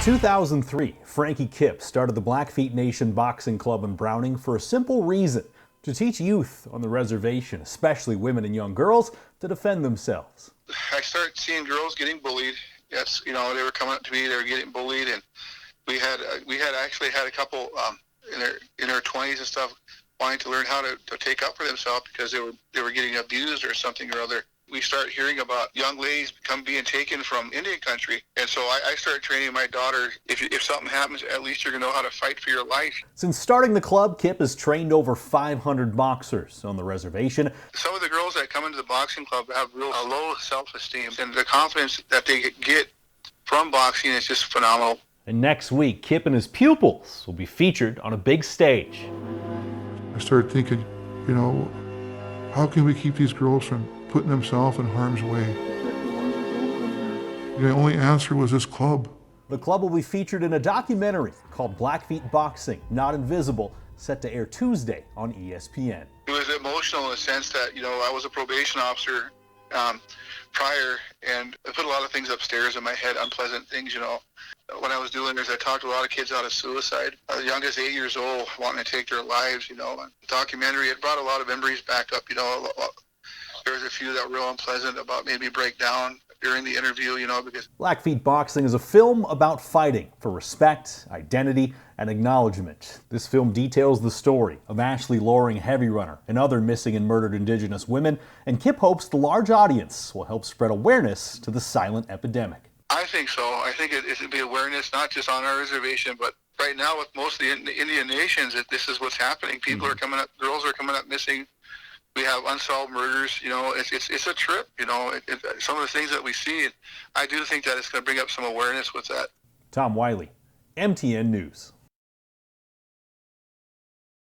In 2003, Frankie Kipp started the Blackfeet Nation Boxing Club in Browning for a simple reason: to teach youth on the reservation, especially women and young girls, to defend themselves. I started seeing girls getting bullied. Yes, they were coming up to me, they were getting bullied, and we had actually had a couple in their 20s and stuff wanting to learn how to take up for themselves because they were getting abused or something or other. We start hearing about young ladies being taken from Indian country. And so I started training my daughter, if something happens, at least you're going to know how to fight for your life. Since starting the club, Kipp has trained over 500 boxers on the reservation. Some of the girls that come into the boxing club have real low self-esteem, and the confidence that they get from boxing is just phenomenal. And next week, Kipp and his pupils will be featured on a big stage. I started thinking, how can we keep these girls from putting themselves in harm's way? The only answer was this club. The club will be featured in a documentary called Blackfeet Boxing, Not Invisible, set to air Tuesday on ESPN. It was emotional in the sense that, I was a probation officer prior, and I put a lot of things upstairs in my head, unpleasant things, When I was doing this, I talked to a lot of kids out of suicide. The youngest 8 years old wanting to take their lives, And the documentary, it brought a lot of memories back up, There was a few that were real unpleasant about maybe break down during the interview, because Blackfeet Boxing is a film about fighting for respect, identity, and acknowledgement. This film details the story of Ashley Loring Heavy Runner and other missing and murdered Indigenous women, and Kipp hopes the large audience will help spread awareness to the silent epidemic. I think so. I think it should be awareness not just on our reservation, but right now with most of the Indian nations, that this is what's happening. People are coming up, girls are coming up missing. We have unsolved murders. It's a trip. Some of the things that we see, I do think that it's going to bring up some awareness with that. Tom Wiley, MTN News.